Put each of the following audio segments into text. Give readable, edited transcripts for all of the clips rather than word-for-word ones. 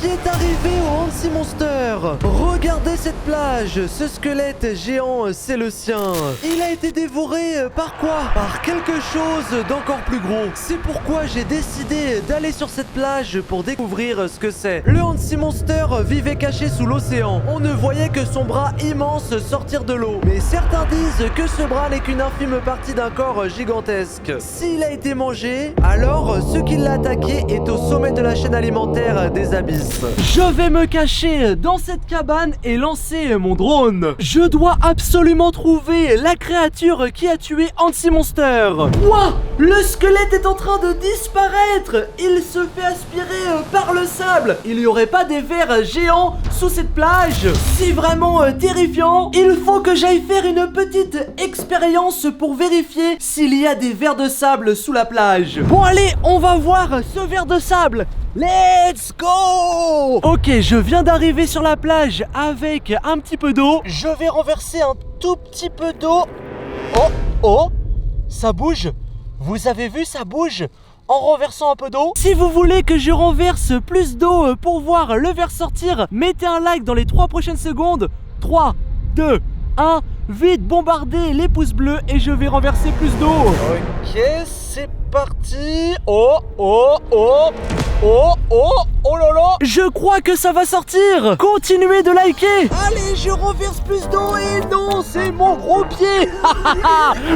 qui est arrivé au Hansi Monster. Regardez cette plage, ce squelette géant, c'est le sien. Il a été dévoré par quoi? Par quelque chose d'encore plus gros. C'est pourquoi j'ai décidé d'aller sur cette plage pour découvrir ce que c'est. Le Hansi Monster vivait caché sous l'océan. On ne voyait que son bras immense sortir de l'eau. Mais certains disent que ce bras n'est qu'une infime partie d'un corps gigantesque. S'il a été mangé, alors ce qui l'a attaqué est au sommet de la chaîne alimentaire des abysses. Je vais me cacher dans cette cabane et lancer mon drone. Je dois absolument trouver la créature qui a tué Hansi Monster. Ouah, le squelette est en train de disparaître. Il se fait aspirer par le sable. Il n'y aurait pas des vers géants sous cette plage? C'est vraiment terrifiant. Il faut que j'aille faire une petite expérience pour vérifier s'il y a des vers de sable sous la plage. Bon allez, on va voir ce ver de sable. Let's go! Ok, je viens d'arriver sur la plage avec un petit peu d'eau. Je vais renverser un tout petit peu d'eau. Oh, ça bouge. Vous avez vu, ça bouge en renversant un peu d'eau. Si vous voulez que je renverse plus d'eau pour voir le verre sortir, mettez un like dans les 3 prochaines secondes. 3, 2, 1, vite bombardez les pouces bleus et je vais renverser plus d'eau. Ok, c'est parti. Oh là là. Je crois que ça va sortir. Continuez de liker. Allez, je renverse plus d'eau et non, c'est mon gros pied.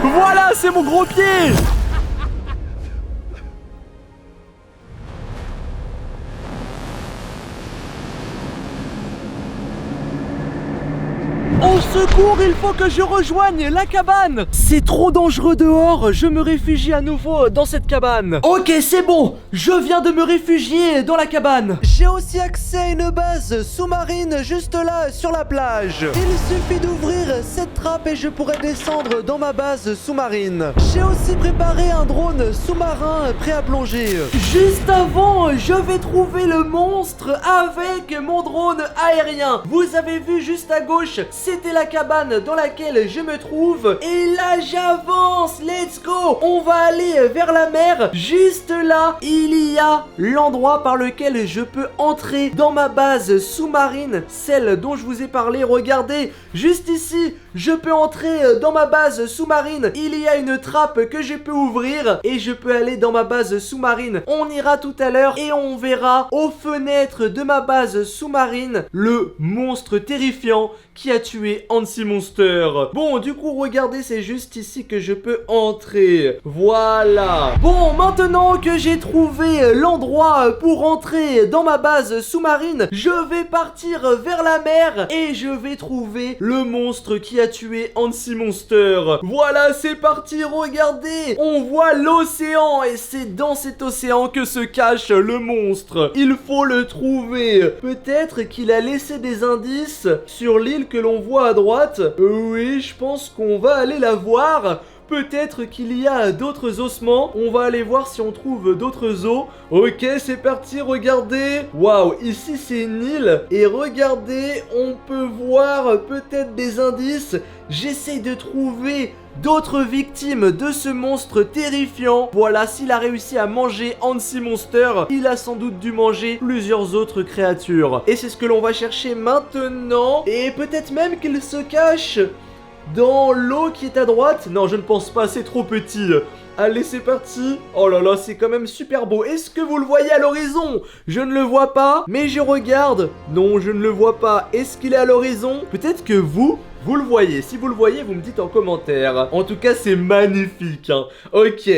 Voilà, c'est mon gros pied. Au secours, il faut que je rejoigne la cabane. C'est trop dangereux dehors, je me réfugie à nouveau dans cette cabane. Ok, c'est bon, je viens de me réfugier dans la cabane. J'ai aussi accès à une base sous-marine juste là sur la plage. Il suffit d'ouvrir cette trappe et je pourrai descendre dans ma base sous-marine. J'ai aussi préparé un drone sous-marin prêt à plonger. Juste avant, je vais trouver le monstre avec mon drone aérien. Vous avez vu juste à gauche, c'était la cabane dans laquelle je me trouve. Et là, j'avance. Let's go. On va aller vers la mer. Juste là, il y a l'endroit par lequel je peux entrer dans ma base sous-marine, celle dont je vous ai parlé. Regardez, juste ici, je peux entrer dans ma base sous-marine. Il y a une trappe que je peux ouvrir et je peux aller dans ma base sous-marine. On ira tout à l'heure et on verra aux fenêtres de ma base sous-marine le monstre terrifiant qui a tué Hansi Monster. Bon, du coup, regardez, c'est juste ici que je peux entrer. Voilà. Bon, maintenant que j'ai trouvé l'endroit pour entrer dans ma base sous-marine, je vais partir vers la mer et je vais trouver le monstre qui a tué Hansi Monster. Voilà, c'est parti, regardez. On voit l'océan et c'est dans cet océan que se cache le monstre. Il faut le trouver. Peut-être qu'il a laissé des indices sur l'île que l'on voit à droite. Oui, je pense qu'on va aller la voir. Peut-être qu'il y a d'autres ossements. On va aller voir si on trouve d'autres os. Ok, c'est parti, regardez. Waouh, ici c'est une île. Et regardez, on peut voir peut-être des indices. J'essaye de trouver d'autres victimes de ce monstre terrifiant. Voilà, s'il a réussi à manger Hansi Monster, il a sans doute dû manger plusieurs autres créatures. Et c'est ce que l'on va chercher maintenant. Et peut-être même qu'il se cache dans l'eau qui est à droite. Non, je ne pense pas, c'est trop petit. Allez, c'est parti. Oh là là, c'est quand même super beau. Est-ce que vous le voyez à l'horizon? Je ne le vois pas, mais je regarde. Non, je ne le vois pas. Est-ce qu'il est à l'horizon? Peut-être que vous le voyez. Si vous le voyez, vous me dites en commentaire. En tout cas, c'est magnifique, hein. Ok.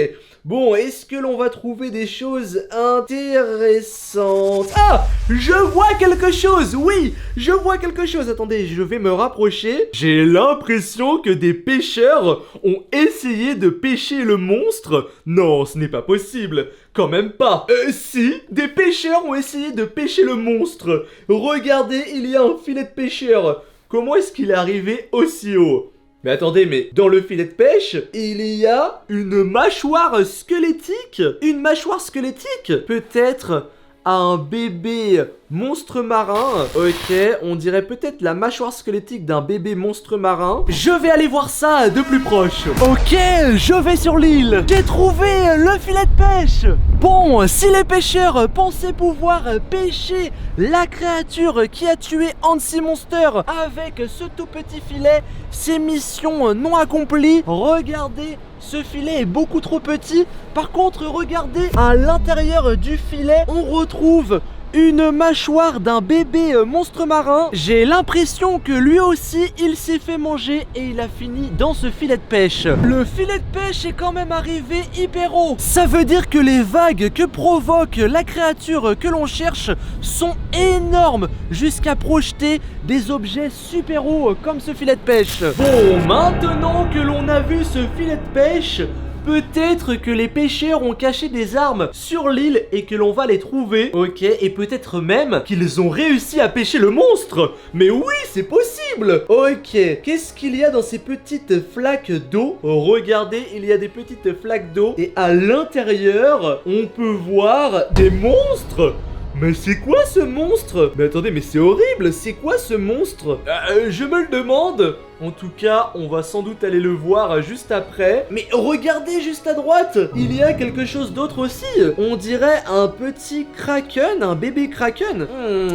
Bon, est-ce que l'on va trouver des choses intéressantes? Ah! Je vois quelque chose! Oui! Je vois quelque chose! Attendez, je vais me rapprocher. J'ai l'impression que des pêcheurs ont essayé de pêcher le monstre. Non, ce n'est pas possible. Quand même pas. Si, des pêcheurs ont essayé de pêcher le monstre. Regardez, il y a un filet de pêcheur. Comment est-ce qu'il est arrivé aussi haut? Mais attendez, mais dans le filet de pêche, il y a une mâchoire squelettique. Une mâchoire squelettique. Peut-être à un bébé monstre marin. Ok, on dirait peut-être la mâchoire squelettique d'un bébé monstre marin. Je vais aller voir ça de plus proche. Ok, je vais sur l'île. J'ai trouvé le filet de pêche. Bon, si les pêcheurs pensaient pouvoir pêcher la créature qui a tué Hansi Monster avec ce tout petit filet, c'est mission non accomplie. Regardez, ce filet est beaucoup trop petit. Par contre, regardez, à l'intérieur du filet, on retrouve une mâchoire d'un bébé monstre marin. J'ai l'impression que lui aussi il s'est fait manger et il a fini dans ce filet de pêche. Le filet de pêche est quand même arrivé hyper haut. Ça veut dire que les vagues que provoque la créature que l'on cherche sont énormes, jusqu'à projeter des objets super hauts comme ce filet de pêche. Bon, maintenant que l'on a vu ce filet de pêche, peut-être que les pêcheurs ont caché des armes sur l'île et que l'on va les trouver. Ok, et peut-être même qu'ils ont réussi à pêcher le monstre. Mais oui, c'est possible. Ok, qu'est-ce qu'il y a dans ces petites flaques d'eau? Regardez, il y a des petites flaques d'eau et à l'intérieur, on peut voir des monstres. Mais c'est quoi ce monstre? Mais attendez, mais c'est horrible, c'est quoi ce monstre? Je me le demande. En tout cas, on va sans doute aller le voir juste après. Mais regardez juste à droite, il y a quelque chose d'autre aussi. On dirait un petit kraken, un bébé kraken.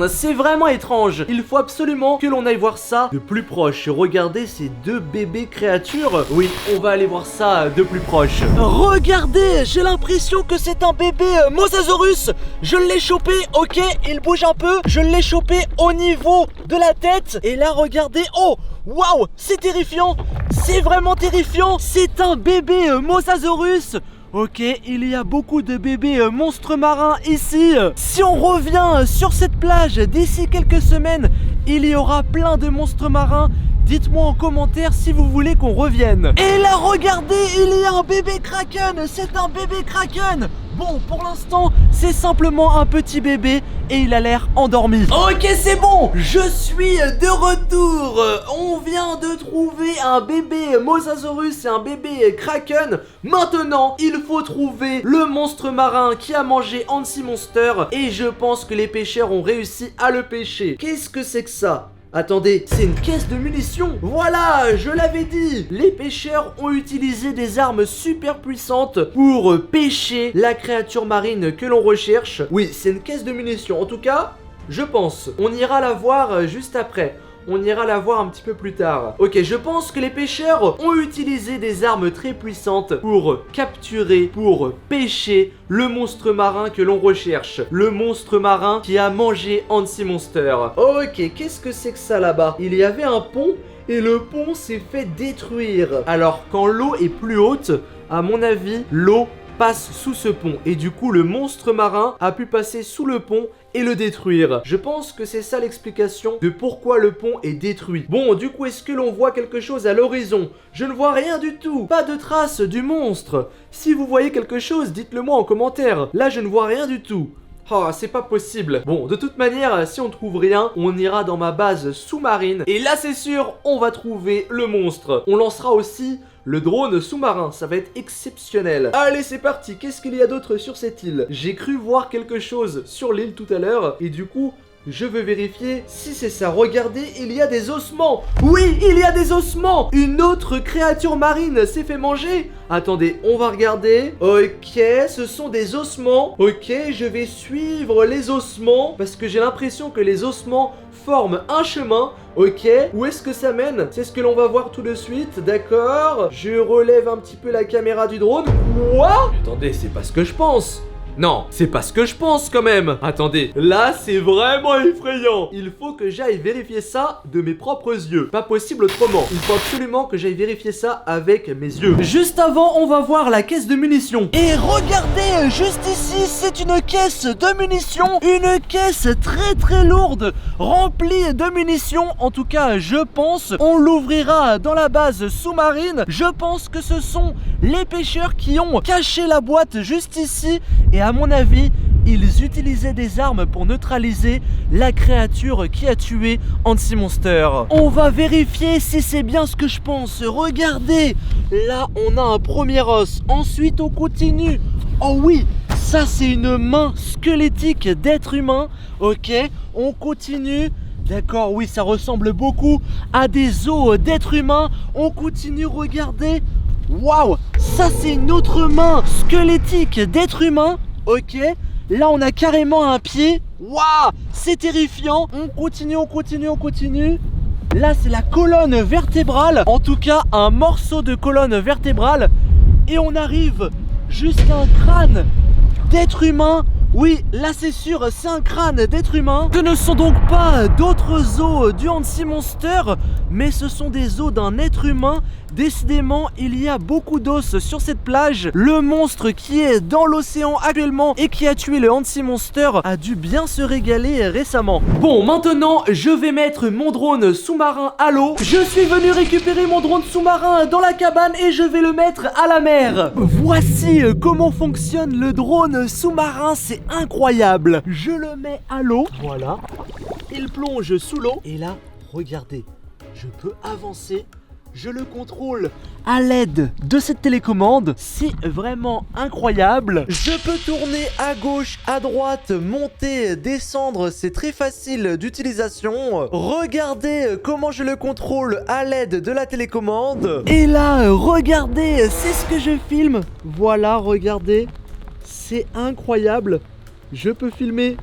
C'est vraiment étrange. Il faut absolument que l'on aille voir ça de plus proche. Regardez ces deux bébés créatures. Oui, on va aller voir ça de plus proche. Regardez, j'ai l'impression que c'est un bébé Mosasaurus. Je l'ai chopé, ok, il bouge un peu. Je l'ai chopé au niveau de la tête. Et là, regardez, oh, waouh, c'est terrifiant. C'est vraiment terrifiant. C'est un bébé Mosasaurus. Ok, il y a beaucoup de bébés monstres marins ici. Si on revient sur cette plage d'ici quelques semaines, il y aura plein de monstres marins. Dites-moi en commentaire si vous voulez qu'on revienne. Et là, regardez, il y a un bébé kraken. C'est un bébé kraken. Bon, pour l'instant, c'est simplement un petit bébé et il a l'air endormi. Ok, c'est bon, je suis de retour. On vient de trouver un bébé Mosasaurus et un bébé Kraken. Maintenant, il faut trouver le monstre marin qui a mangé Hansi Monster. Et je pense que les pêcheurs ont réussi à le pêcher. Qu'est-ce que c'est que ça? Attendez, c'est une caisse de munitions. Voilà, je l'avais dit. Les pêcheurs ont utilisé des armes super puissantes pour pêcher la créature marine que l'on recherche. Oui, c'est une caisse de munitions. En tout cas, je pense. On ira la voir juste après. On ira la voir un petit peu plus tard. Ok, je pense que les pêcheurs ont utilisé des armes très puissantes pour capturer, pour pêcher le monstre marin que l'on recherche. Le monstre marin qui a mangé Hansi Monster. Ok, qu'est-ce que c'est que ça là-bas? Il y avait un pont et le pont s'est fait détruire. Alors, quand l'eau est plus haute, à mon avis, l'eau passe sous ce pont et du coup le monstre marin a pu passer sous le pont et le détruire. Je pense que c'est ça l'explication de pourquoi le pont est détruit. Bon, du coup, est-ce que l'on voit quelque chose à l'horizon? Je ne vois rien du tout. Pas de traces du monstre. Si vous voyez quelque chose, dites-le moi en commentaire. Là, je ne vois rien du tout. Oh, c'est pas possible. Bon, de toute manière, si on trouve rien, on ira dans ma base sous-marine. Et là, c'est sûr, on va trouver le monstre. On lancera aussi le drone sous-marin, ça va être exceptionnel. Allez, c'est parti, qu'est-ce qu'il y a d'autre sur cette île? J'ai cru voir quelque chose sur l'île tout à l'heure, et du coup, je veux vérifier si c'est ça. Regardez, il y a des ossements. Oui, il y a des ossements. Une autre créature marine s'est fait manger. Attendez, on va regarder. Ok, ce sont des ossements. Ok, je vais suivre les ossements parce que j'ai l'impression que les ossements forment un chemin. Ok, où est-ce que ça mène? C'est ce que l'on va voir tout de suite, d'accord. Je relève un petit peu la caméra du drone. Quoi? Attendez, c'est pas ce que je pense. Non, c'est pas ce que je pense quand même. Attendez, là c'est vraiment effrayant. Il faut que j'aille vérifier ça de mes propres yeux. Pas possible autrement. Il faut absolument que j'aille vérifier ça avec mes yeux. Juste avant, on va voir la caisse de munitions. Et regardez, juste ici, c'est une caisse de munitions. Une caisse très très lourde, remplie de munitions. En tout cas, je pense, on l'ouvrira dans la base sous-marine. Je pense que ce sont les pêcheurs qui ont caché la boîte juste ici. Et à mon avis, ils utilisaient des armes pour neutraliser la créature qui a tué Hansi Monster. On va vérifier si c'est bien ce que je pense. Regardez, là on a un premier os. Ensuite on continue. Oh oui, Ça, c'est une main squelettique d'être humain. Ok, on continue. D'accord, oui, ça ressemble beaucoup à des os d'être humain. On continue, regardez. Waouh, ça, c'est une autre main squelettique d'être humain. Ok, là, on a carrément un pied. Waouh, c'est terrifiant. On continue, on continue, on continue. Là, c'est la colonne vertébrale. En tout cas, un morceau de colonne vertébrale. Et on arrive jusqu'à un crâne d'être humain. Oui, là c'est sûr, c'est un crâne d'être humain. Ce ne sont donc pas d'autres os du Hansi Monster, mais ce sont des os d'un être humain. Décidément, il y a beaucoup d'os sur cette plage. Le monstre qui est dans l'océan actuellement et qui a tué le Hansi Monster a dû bien se régaler récemment. Bon, maintenant, je vais mettre mon drone sous-marin à l'eau. Je suis venu récupérer mon drone sous-marin dans la cabane et je vais le mettre à la mer. Voici comment fonctionne le drone sous-marin, c'est incroyable. Je le mets à l'eau, voilà. Il plonge sous l'eau et là, regardez, je peux avancer. Je le contrôle à l'aide de cette télécommande. C'est vraiment incroyable. Je peux tourner à gauche, à droite, monter, descendre. C'est très facile d'utilisation. Regardez comment je le contrôle à l'aide de la télécommande. Et là, regardez, c'est ce que je filme. Voilà, regardez. C'est incroyable. Je peux filmer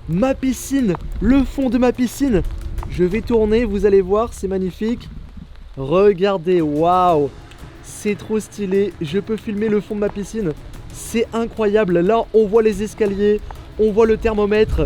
ma piscine, le fond de ma piscine. Je vais tourner, vous allez voir, c'est magnifique. Regardez, waouh, c'est trop stylé. Je peux filmer le fond de ma piscine. C'est incroyable. Là, on voit les escaliers, on voit le thermomètre.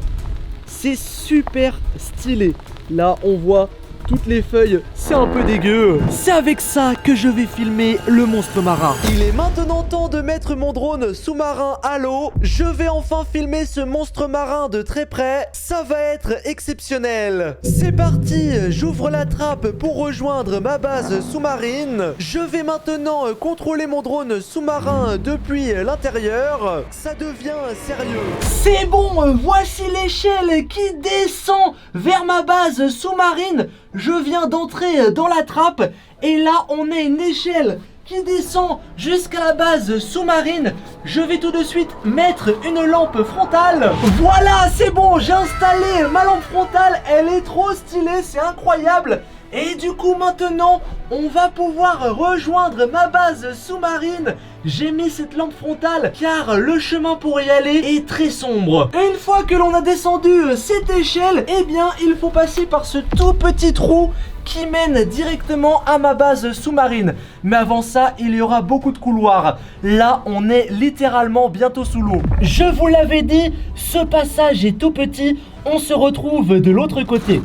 C'est super stylé. Là, on voit toutes les feuilles. C'est un peu dégueu. C'est avec ça que je vais filmer le monstre marin. Il est maintenant temps de mettre mon drone sous-marin à l'eau. Je vais enfin filmer ce monstre marin de très près. Ça va être exceptionnel. C'est parti, j'ouvre la trappe pour rejoindre ma base sous-marine. Je vais maintenant contrôler mon drone sous-marin depuis l'intérieur. Ça devient sérieux. C'est bon, voici l'échelle qui descend vers ma base sous-marine. Je viens d'entrer dans la trappe et là on a une échelle qui descend jusqu'à la base sous-marine. Je vais tout de suite mettre une lampe frontale. Voilà, c'est bon, j'ai installé ma lampe frontale. Elle est trop stylée, c'est incroyable. Et du coup maintenant, on va pouvoir rejoindre ma base sous-marine. J'ai mis cette lampe frontale car le chemin pour y aller est très sombre. Une fois que l'on a descendu cette échelle, eh bien il faut passer par ce tout petit trou qui mène directement à ma base sous-marine. Mais avant ça, il y aura beaucoup de couloirs. Là, on est littéralement bientôt sous l'eau. Je vous l'avais dit, ce passage est tout petit. On se retrouve de l'autre côté.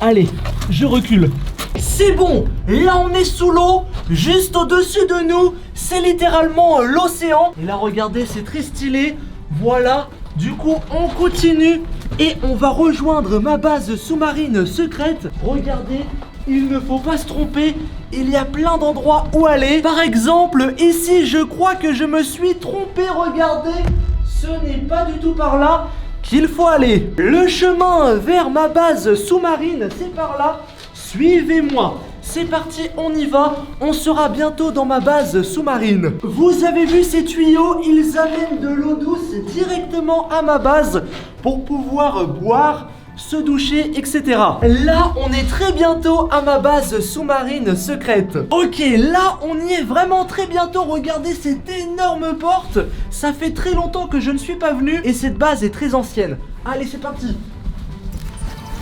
Allez, je recule. C'est bon, là on est sous l'eau, juste au-dessus de nous, c'est littéralement l'océan. Et là regardez, c'est très stylé. Voilà, du coup on continue et on va rejoindre ma base sous-marine secrète. Regardez, il ne faut pas se tromper, il y a plein d'endroits où aller. Par exemple, ici je crois que je me suis trompé, regardez, ce n'est pas du tout par là qu'il faut aller. Le chemin vers ma base sous-marine, c'est par là. Suivez-moi. C'est parti, on y va. On sera bientôt dans ma base sous-marine. Vous avez vu ces tuyaux? Ils amènent de l'eau douce directement à ma base pour pouvoir boire, se doucher, etc. Là, on est très bientôt à ma base sous-marine secrète. Ok, là, on y est vraiment très bientôt. Regardez cette énorme porte. Ça fait très longtemps que je ne suis pas venu et cette base est très ancienne. Allez, c'est parti.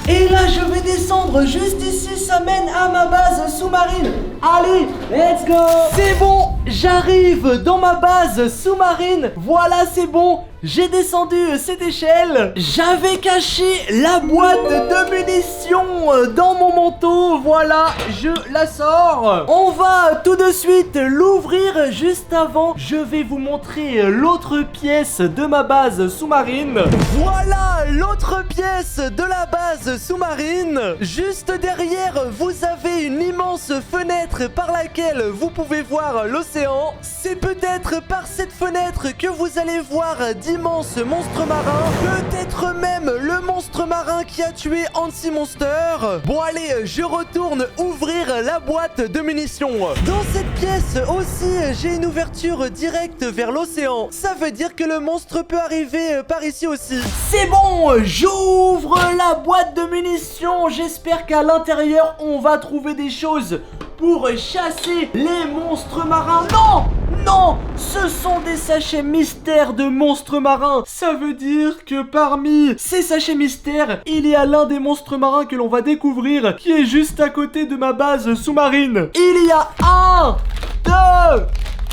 Et là, je vais descendre juste ici. Ça mène à ma base sous-marine. Allez, let's go. C'est bon, j'arrive dans ma base sous-marine. Voilà, c'est bon. J'ai descendu cette échelle. J'avais caché la boîte de munitions dans mon manteau. Voilà, je la sors. On va tout de suite l'ouvrir. Juste avant, je vais vous montrer l'autre pièce de ma base sous-marine. Voilà l'autre pièce de la base sous-marine. Juste derrière, vous avez une immense fenêtre par laquelle vous pouvez voir l'océan. l'océan. C'est peut-être par cette fenêtre que vous allez voir d'immenses monstres marins. Peut-être même le monstre marin qui a tué Hansi Monster. Bon allez, je retourne ouvrir la boîte de munitions. Dans cette pièce aussi, j'ai une ouverture directe vers l'océan. Ça veut dire que le monstre peut arriver par ici aussi. C'est bon, j'ouvre la boîte de munitions. J'espère qu'à l'intérieur, on va trouver des choses pour chasser les monstres marins. Non! Non! Ce sont des sachets mystères de monstres marins. Ça veut dire que parmi ces sachets mystères, il y a l'un des monstres marins que l'on va découvrir qui est juste à côté de ma base sous-marine. Il y a 1, 2,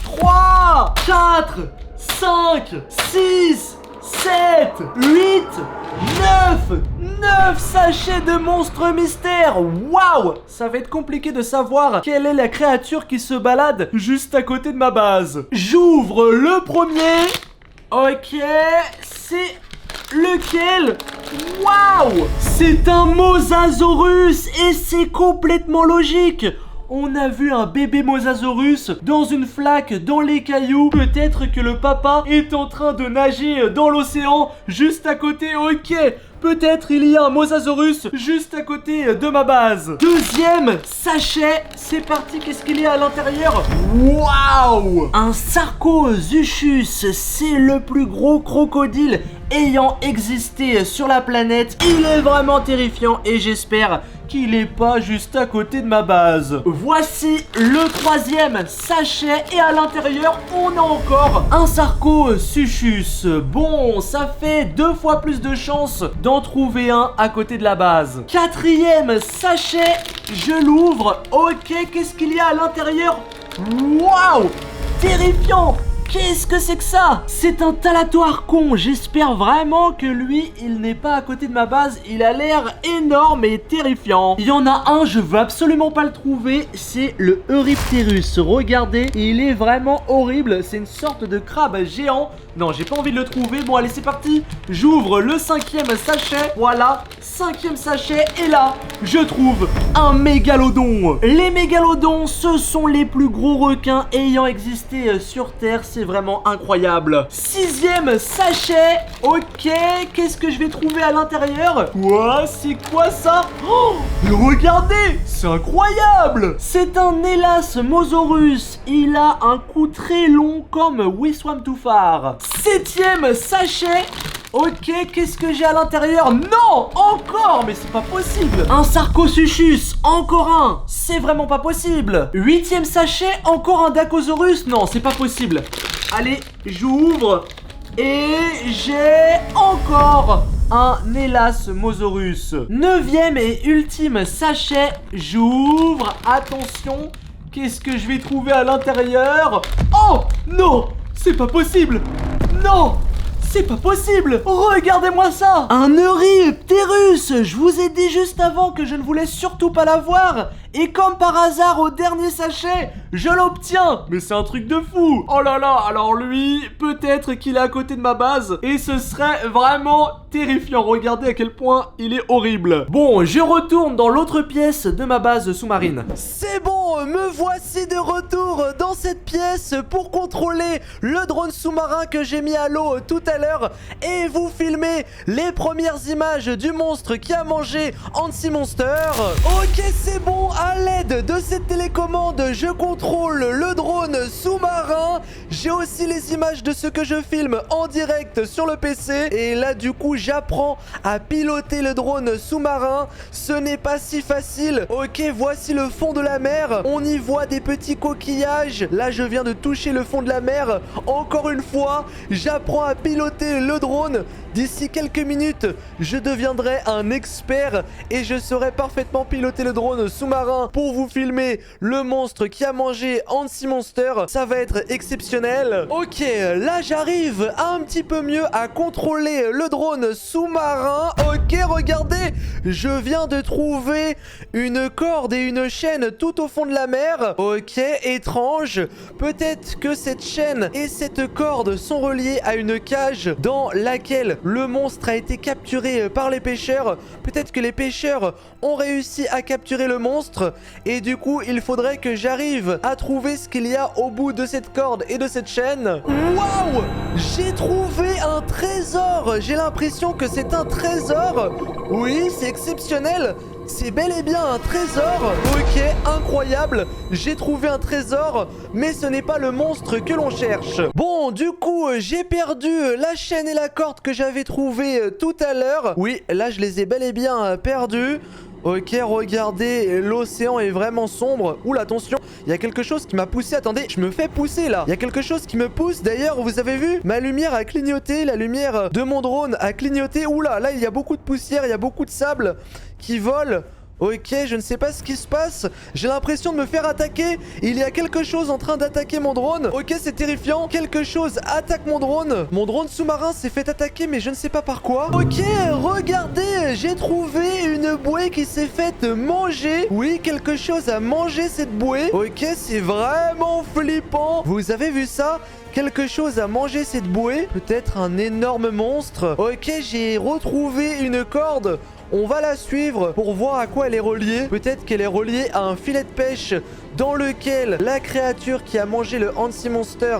3, 4, 5, 6, 7, 8, 9 sachets de monstres mystères. Waouh! Ça va être compliqué de savoir quelle est la créature qui se balade juste à côté de ma base. J'ouvre le premier. Ok, c'est lequel? Waouh! C'est un Mosasaurus et c'est complètement logique. On a vu un bébé Mosasaurus dans une flaque dans les cailloux. Peut-être que le papa est en train de nager dans l'océan juste à côté. Ok, peut-être il y a un Mosasaurus juste à côté de ma base. Deuxième sachet, c'est parti. Qu'est-ce qu'il y a à l'intérieur? Waouh! Un Sarcosuchus, c'est le plus gros crocodile ayant existé sur la planète. Il est vraiment terrifiant et j'espère qu'il est pas juste à côté de ma base. Voici le troisième sachet et à l'intérieur on a encore un Sarcosuchus. Bon, ça fait 2 fois plus de chances d'en trouver un à côté de la base. Quatrième sachet, je l'ouvre. Ok, qu'est-ce qu'il y a à l'intérieur? Waouh! Terrifiant! Qu'est-ce que c'est que ça? C'est un Thalatoarchon. J'espère vraiment que lui, il n'est pas à côté de ma base. Il a l'air énorme et terrifiant. Il y en a un, je veux absolument pas le trouver. C'est le Eurypterus. Regardez, il est vraiment horrible. C'est une sorte de crabe géant. Non, j'ai pas envie de le trouver. Bon, allez, c'est parti. J'ouvre le 5e sachet. Voilà, 5e sachet. Et là, je trouve un mégalodon. Les mégalodons, ce sont les plus gros requins ayant existé sur Terre. C'est vraiment incroyable. 6e sachet. Ok, qu'est-ce que je vais trouver à l'intérieur? Quoi? C'est quoi ça? Oh, regardez, c'est incroyable. C'est un Elasmosaurus. Il a un cou très long comme Wiswamtufar. 7e sachet. Ok, qu'est-ce que j'ai à l'intérieur? Non, encore, mais c'est pas possible. Un Sarcosuchus, encore un. C'est vraiment pas possible. 8e sachet, encore un Dacosaurus. Non, c'est pas possible. Allez, j'ouvre. Et j'ai encore un Elasmosaurus. 9e et ultime sachet, j'ouvre. Attention, qu'est-ce que je vais trouver à l'intérieur? Oh, non, c'est pas possible. Non, c'est pas possible. Regardez-moi ça. Un Eurypterus. Je vous ai dit juste avant que je ne voulais surtout pas l'avoir. Et comme par hasard, au dernier sachet, je l'obtiens. Mais c'est un truc de fou. Oh là là, alors lui, peut-être qu'il est à côté de ma base. Et ce serait vraiment terrifiant. Regardez à quel point il est horrible. Bon, je retourne dans l'autre pièce de ma base sous-marine. C'est bon, me voici de retour dans cette pièce pour contrôler le drone sous-marin que j'ai mis à l'eau tout à l'heure et vous filmer les premières images du monstre qui a mangé Hansi Monster. Ok, c'est bon, à l'aide de cette télécommande, je contrôle le drone sous-marin. J'ai aussi les images de ce que je filme en direct sur le PC. Et là, du coup, j'apprends à piloter le drone sous-marin. Ce n'est pas si facile. Ok, voici le fond de la mer. On y voit des petits coquillages. Là, je viens de toucher le fond de la mer. Encore une fois, j'apprends à piloter le drone. D'ici quelques minutes, je deviendrai un expert et je saurai parfaitement piloter le drone sous-marin pour vous filmer le monstre qui a mangé Hansi Monster. Ça va être exceptionnel. Ok, là j'arrive un petit peu mieux à contrôler le drone sous-marin. Ok, regardez, je viens de trouver une corde et une chaîne tout au fond de la mer. Ok, étrange. Peut-être que cette chaîne et cette corde sont reliées à une cage dans laquelle le monstre a été capturé par les pêcheurs. Peut-être que les pêcheurs ont réussi à capturer le monstre. Et du coup, il faudrait que j'arrive à trouver ce qu'il y a au bout de cette corde et de cette chaîne. Waouh! J'ai trouvé un trésor! J'ai l'impression que c'est un trésor. Oui, c'est exceptionnel. C'est bel et bien un trésor. Ok, incroyable. J'ai trouvé un trésor, mais ce n'est pas le monstre que l'on cherche. Bon, du coup, j'ai perdu la chaîne et la corde que j'avais trouvées tout à l'heure. Oui, là, je les ai bel et bien perdues. Ok, regardez, l'océan est vraiment sombre. Oula, attention, il y a quelque chose qui m'a poussé. Attendez, je me fais pousser là. Il y a quelque chose qui me pousse. D'ailleurs, vous avez vu, ma lumière a clignoté. La lumière de mon drone a clignoté. Oula, là, il y a beaucoup de poussière, il y a beaucoup de sable qui vole. Ok, je ne sais pas ce qui se passe. J'ai l'impression de me faire attaquer. Il y a quelque chose en train d'attaquer mon drone. Ok, c'est terrifiant. Quelque chose attaque mon drone. Mon drone sous-marin s'est fait attaquer, mais je ne sais pas par quoi. Ok, regardez, j'ai trouvé une bouée qui s'est faite manger. Oui, quelque chose a mangé cette bouée. Ok, c'est vraiment flippant. Vous avez vu ça ? Quelque chose a mangé cette bouée. Peut-être un énorme monstre. Ok, j'ai retrouvé une corde. On va la suivre pour voir à quoi elle est reliée. Peut-être qu'elle est reliée à un filet de pêche dans lequel la créature qui a mangé le Hansi Monster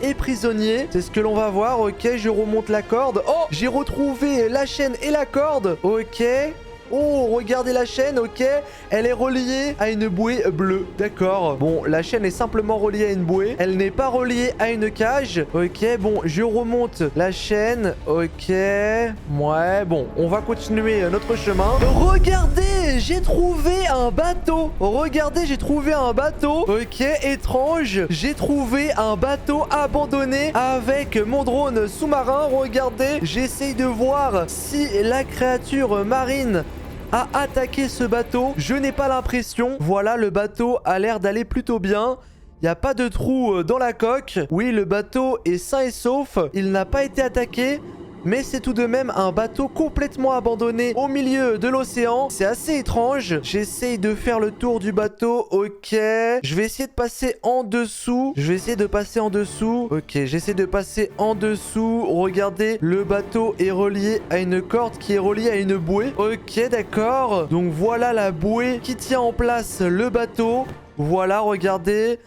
est prisonnier. C'est ce que l'on va voir. Ok, je remonte la corde. Oh, j'ai retrouvé la chaîne et la corde. Ok. Oh, regardez la chaîne, ok. Elle est reliée à une bouée bleue. D'accord. Bon, la chaîne est simplement reliée à une bouée. Elle n'est pas reliée à une cage. Ok, bon, je remonte la chaîne. Ok. Ouais, bon, on va continuer notre chemin. Regardez, j'ai trouvé un bateau. Regardez, j'ai trouvé un bateau. Ok, étrange. J'ai trouvé un bateau abandonné avec mon drone sous-marin. Regardez, j'essaye de voir si la créature marine a attaqué ce bateau. Je n'ai pas l'impression. Voilà, le bateau a l'air d'aller plutôt bien. Il n'y a pas de trou dans la coque. Oui, le bateau est sain et sauf. Il n'a pas été attaqué. Mais c'est tout de même un bateau complètement abandonné au milieu de l'océan. C'est assez étrange. J'essaye de faire le tour du bateau. Ok. Je vais essayer de passer en dessous. Ok, j'essaie de passer en dessous. Regardez, le bateau est relié à une corde qui est reliée à une bouée. Ok, d'accord. Donc voilà la bouée qui tient en place le bateau. Voilà, regardez.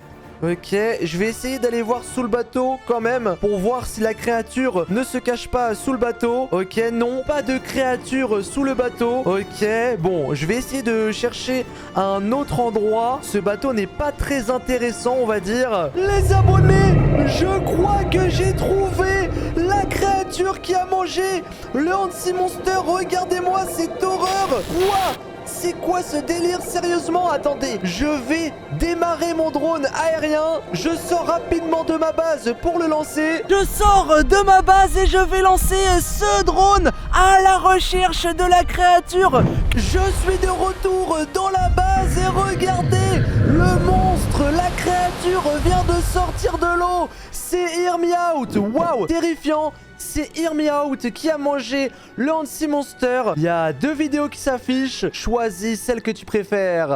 Ok, je vais essayer d'aller voir sous le bateau quand même pour voir si la créature ne se cache pas sous le bateau. Ok, non, pas de créature sous le bateau. Ok, bon, je vais essayer de chercher un autre endroit. Ce bateau n'est pas très intéressant, on va dire. Les abonnés, je crois que j'ai trouvé la créature qui a mangé le Hansi Monster. Regardez-moi cette horreur. Quoi ? C'est quoi ce délire? Sérieusement? Attendez, je vais démarrer mon drone aérien. Je sors rapidement de ma base pour le lancer. Je sors de ma base et je vais lancer ce drone à la recherche de la créature. Je suis de retour dans la base et regardez, le monstre, la créature vient de sortir de l'eau. C'est Hear Me Out. Waouh, terrifiant. C'est Hear Me Out qui a mangé le Hansi Monster. Il y a 2 vidéos qui s'affichent. Choisis celle que tu préfères.